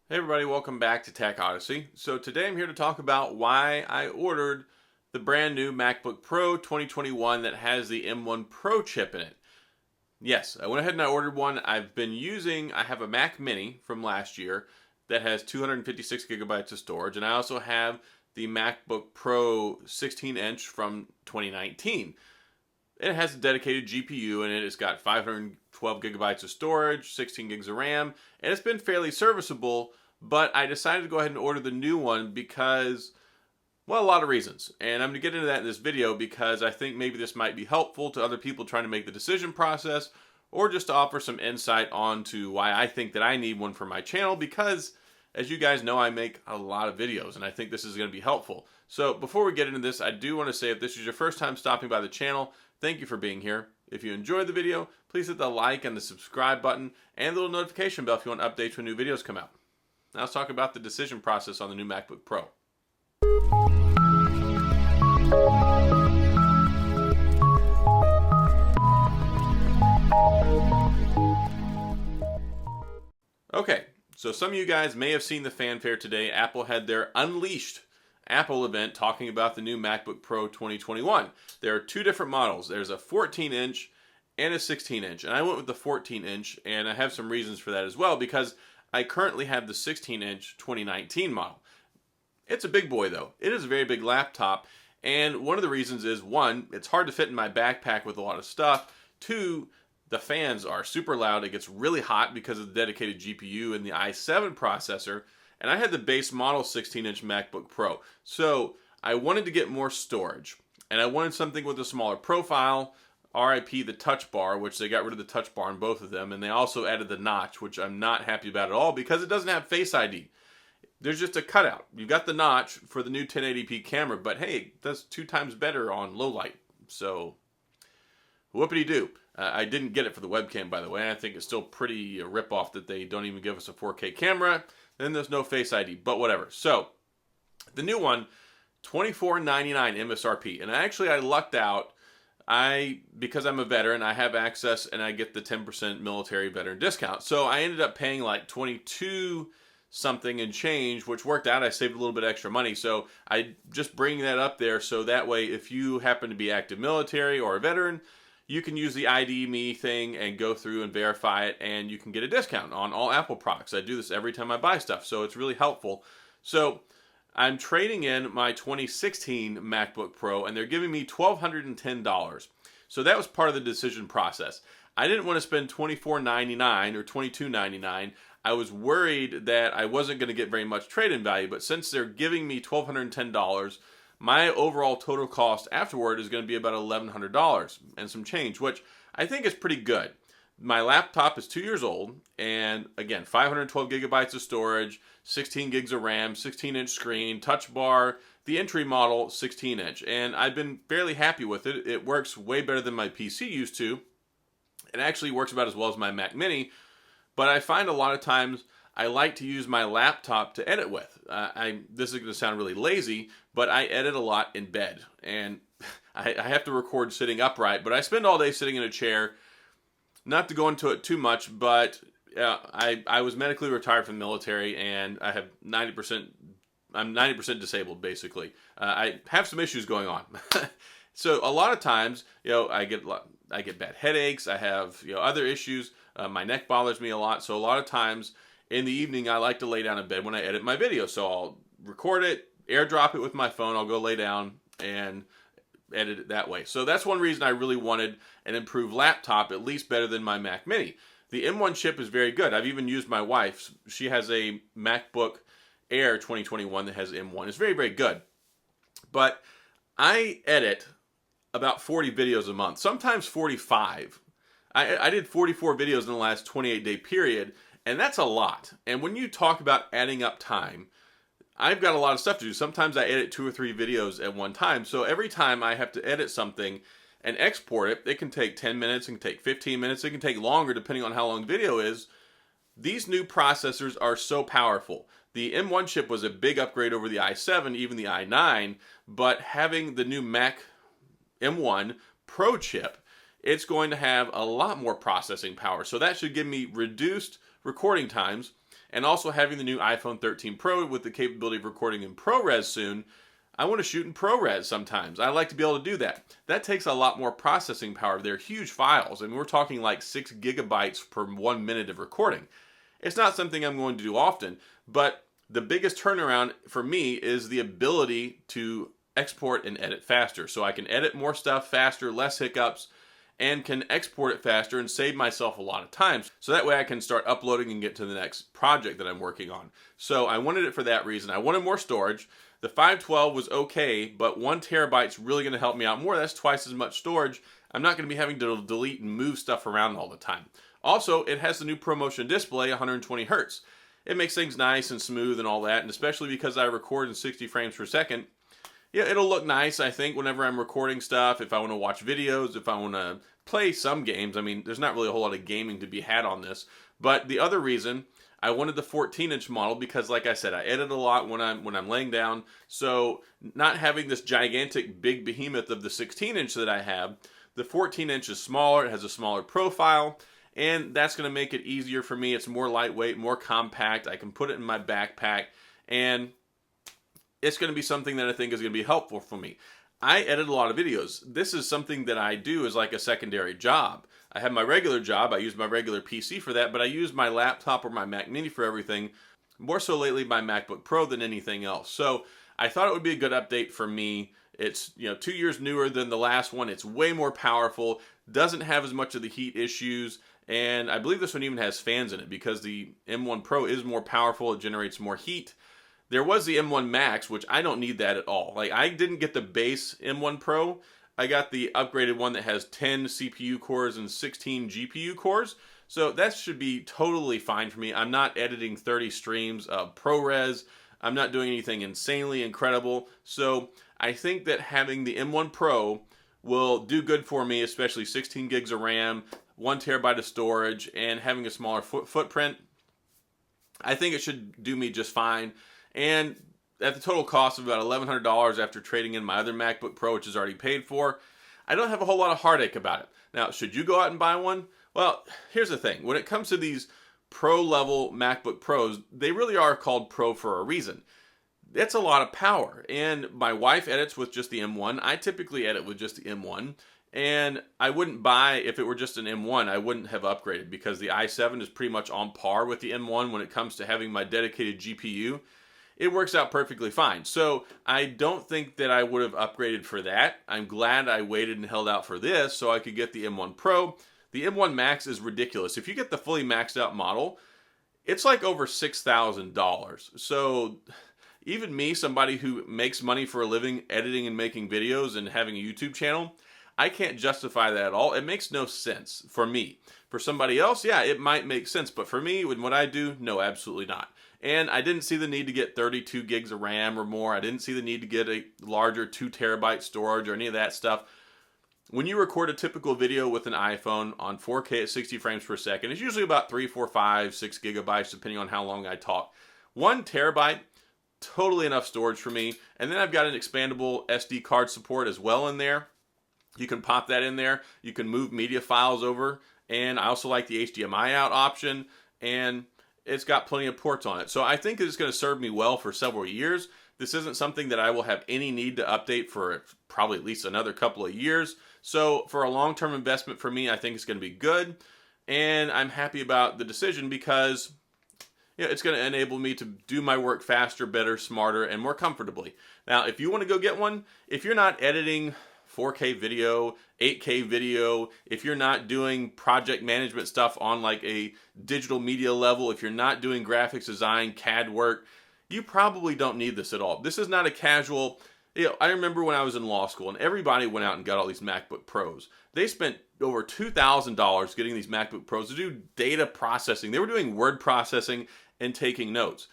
Hey everybody, welcome back to TechOdyssey. So today I'm here to talk about why I ordered the brand new MacBook Pro 2021 that has the M1 Pro chip in it. Yes, I went ahead and I ordered one. I have a Mac Mini from last year that has 256 gigabytes of storage, and I also have the MacBook Pro 16-inch from 2019. It has a dedicated GPU in it. It's got 512 gigabytes of storage, 16 gigs of RAM, and it's been fairly serviceable, but I decided to go ahead and order the new one because, well, a lot of reasons. And I'm going to get into that in this video because I think maybe this might be helpful to other people trying to make the decision process, or just to offer some insight onto why I think that I need one for my channel because, as you guys know, I make a lot of videos and I think this is going to be helpful. So before we get into this, I do want to say if this is your first time stopping by the channel, thank you for being here. If you enjoyed the video, please hit the like and the subscribe button and the little notification bell if you want updates when new videos come out. Now let's talk about the decision process on the new MacBook Pro. Okay, so some of you guys may have seen the fanfare today. Apple had their Unleashed Apple event talking about the new MacBook Pro 2021. There are two different models. There's a 14-inch and a 16-inch, and I went with the 14-inch, and I have some reasons for that as well because I currently have the 16-inch 2019 model. It's a big boy though. It is a very big laptop, and one of the reasons is, one, it's hard to fit in my backpack with a lot of stuff. Two, the fans are super loud. It gets really hot because of the dedicated GPU and the i7 processor. And I had the base model 16-inch MacBook Pro. So I wanted to get more storage. And I wanted something with a smaller profile. RIP the touch bar, which they got rid of the touch bar on both of them. And they also added the notch, which I'm not happy about at all because it doesn't have Face ID. There's just a cutout. You've got the notch for the new 1080p camera, but hey, it does 2 times better on low light. So whoopity-doo. I didn't get it for the webcam, by the way. I think it's still pretty a rip-off that they don't even give us a 4K camera. Then there's no Face ID, but whatever. So, the new one, $24.99 MSRP. And I lucked out. Because I'm a veteran, I have access and I get the 10% military veteran discount. So, I ended up paying like 22 something and change, which worked out. I saved a little bit extra money. So, I just bring that up there so that way if you happen to be active military or a veteran, you can use the ID Me thing and go through and verify it, and you can get a discount on all Apple products. I do this every time I buy stuff, so it's really helpful. So I'm trading in my 2016 MacBook Pro, and they're giving me $1,210. So that was part of the decision process. I didn't want to spend $24.99 or $22.99. I was worried that I wasn't going to get very much trade-in value, but since they're giving me $1,210, my overall total cost afterward is going to be about $1,100 and some change, which I think is pretty good. My laptop is 2 years old, and again, 512 gigabytes of storage, 16 gigs of RAM, 16-inch screen, touch bar, the entry model 16-inch, and I've been fairly happy with it. It works way better than my PC used to. It actually works about as well as my Mac Mini, but I find a lot of times I like to use my laptop to edit with. This is going to sound really lazy, but I edit a lot in bed. And I have to record sitting upright, but I spend all day sitting in a chair. Not to go into it too much, but I was medically retired from the military, and I have 90%, I'm 90% disabled, basically. I have some issues going on. So a lot of times, I get bad headaches. I have, other issues. My neck bothers me a lot. So a lot of times, in the evening, I like to lay down in bed when I edit my video. So I'll record it, airdrop it with my phone, I'll go lay down and edit it that way. So that's one reason I really wanted an improved laptop, at least better than my Mac Mini. The M1 chip is very good. I've even used my wife's. She has a MacBook Air 2021 that has M1. It's very, very good. But I edit about 40 videos a month, sometimes 45. I did 44 videos in the last 28-day period, and that's a lot. And when you talk about adding up time, I've got a lot of stuff to do. Sometimes I edit 2 or 3 videos at one time. So every time I have to edit something and export it, it can take 10 minutes, it can take 15 minutes, it can take longer depending on how long the video is. These new processors are so powerful. The M1 chip was a big upgrade over the i7, even the i9, but having the new Mac M1 Pro chip, it's going to have a lot more processing power. So that should give me reduced recording times and also having the new iPhone 13 Pro with the capability of recording in ProRes soon, I want to shoot in ProRes sometimes. I like to be able to do that. That takes a lot more processing power. They're huge files, and we're talking like 6 gigabytes per 1 minute of recording. It's not something I'm going to do often, but the biggest turnaround for me is the ability to export and edit faster. So I can edit more stuff faster, less hiccups, and can export it faster and save myself a lot of time. So that way I can start uploading and get to the next project that I'm working on. So I wanted it for that reason. I wanted more storage. The 512 was okay, but 1 terabyte is really going to help me out more. That's twice as much storage. I'm not going to be having to delete and move stuff around all the time. Also, it has the new ProMotion display, 120 hertz. It makes things nice and smooth and all that, and especially because I record in 60 frames per second, yeah, it'll look nice, I think, whenever I'm recording stuff, if I want to watch videos, if I want to play some games. I mean, there's not really a whole lot of gaming to be had on this. But the other reason, I wanted the 14-inch model because, like I said, I edit a lot when I'm laying down. So not having this gigantic big behemoth of the 16-inch that I have, the 14-inch is smaller, it has a smaller profile, and that's going to make it easier for me. It's more lightweight, more compact. I can put it in my backpack, and it's going to be something that I think is going to be helpful for me. I edit a lot of videos. This is something that I do as like a secondary job. I have my regular job. I use my regular PC for that, but I use my laptop or my Mac Mini for everything. More so lately my MacBook Pro than anything else. So I thought it would be a good update for me. It's 2 years newer than the last one. It's way more powerful. Doesn't have as much of the heat issues. And I believe this one even has fans in it because the M1 Pro is more powerful. It generates more heat. There was the M1 Max, which I don't need that at all. Like, I didn't get the base M1 Pro. I got the upgraded one that has 10 CPU cores and 16 GPU cores. So that should be totally fine for me. I'm not editing 30 streams of ProRes. I'm not doing anything insanely incredible. So I think that having the M1 Pro will do good for me, especially 16 gigs of RAM, 1 terabyte of storage, and having a smaller footprint. I think it should do me just fine. And at the total cost of about $1,100 after trading in my other MacBook Pro, which is already paid for, I don't have a whole lot of heartache about it. Now, should you go out and buy one? Well, here's the thing. When it comes to these pro-level MacBook Pros, they really are called Pro for a reason. That's a lot of power. And my wife edits with just the M1. I typically edit with just the M1. And I wouldn't buy, if it were just an M1, I wouldn't have upgraded because the i7 is pretty much on par with the M1 when it comes to having my dedicated GPU. It works out perfectly fine. So I don't think that I would have upgraded for that. I'm glad I waited and held out for this so I could get the M1 Pro. The M1 Max is ridiculous. If you get the fully maxed out model, it's like over $6,000. So even me, somebody who makes money for a living editing and making videos and having a YouTube channel, I can't justify that at all. It makes no sense for me. For somebody else, yeah, it might make sense. But for me, with what I do, no, absolutely not. And I didn't see the need to get 32 gigs of RAM or more. I didn't see the need to get a larger 2 terabyte storage or any of that stuff. When you record a typical video with an iPhone on 4K at 60 frames per second, it's usually about 3, 4, 5, 6 gigabytes, depending on how long I talk. 1 terabyte, totally enough storage for me. And then I've got an expandable SD card support as well in there. You can pop that in there. You can move media files over. And I also like the HDMI out option. And it's got plenty of ports on it. So I think it's going to serve me well for several years. This isn't something that I will have any need to update for probably at least another couple of years. So for a long-term investment for me, I think it's going to be good. And I'm happy about the decision because it's going to enable me to do my work faster, better, smarter, and more comfortably. Now, if you want to go get one, if you're not editing 4K video, 8K video, if you're not doing project management stuff on like a digital media level, if you're not doing graphics design, CAD work, you probably don't need this at all. This is not a casual, I remember when I was in law school and everybody went out and got all these MacBook Pros. They spent over $2,000 getting these MacBook Pros to do data processing. They were doing word processing and taking notes.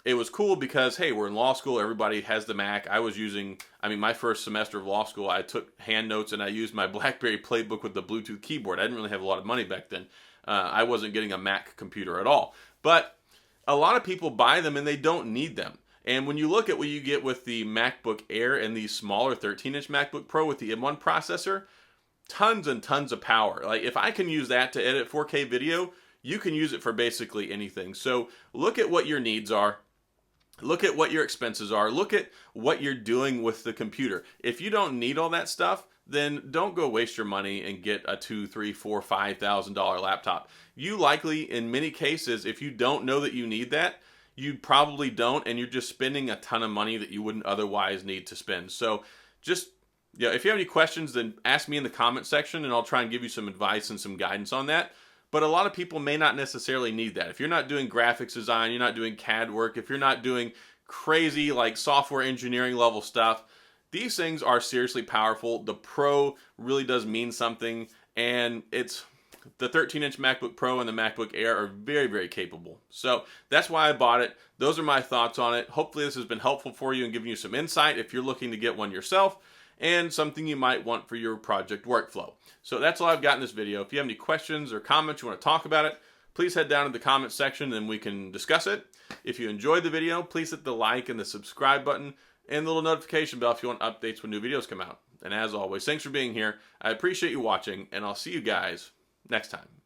It was cool because, hey, we're in law school. Everybody has the Mac. My first semester of law school, I took hand notes and I used my BlackBerry Playbook with the Bluetooth keyboard. I didn't really have a lot of money back then. I wasn't getting a Mac computer at all. But a lot of people buy them and they don't need them. And when you look at what you get with the MacBook Air and the smaller 13-inch MacBook Pro with the M1 processor, tons and tons of power. Like if I can use that to edit 4K video, you can use it for basically anything. So look at what your needs are. Look at what your expenses are. Look at what you're doing with the computer. If you don't need all that stuff, then don't go waste your money and get a $2,000, $3,000, $4,000, $5,000 laptop. You likely, in many cases, if you don't know that you need that, you probably don't, and you're just spending a ton of money that you wouldn't otherwise need to spend. So just, yeah, if you have any questions, then ask me in the comment section, and I'll try and give you some advice and some guidance on that. But a lot of people may not necessarily need that. If you're not doing graphics design, you're not doing CAD work, if you're not doing crazy like software engineering level stuff, these things are seriously powerful. The Pro really does mean something, and it's the 13-inch MacBook Pro and the MacBook Air are very, very capable. So that's why I bought it. Those are my thoughts on it. Hopefully this has been helpful for you and giving you some insight if you're looking to get one yourself, and something you might want for your project workflow. So that's all I've got in this video. If you have any questions or comments, you want to talk about it, please head down to the comment section and we can discuss it. If you enjoyed the video, please hit the like and the subscribe button and the little notification bell if you want updates when new videos come out. And as always, thanks for being here. I appreciate you watching, and I'll see you guys next time.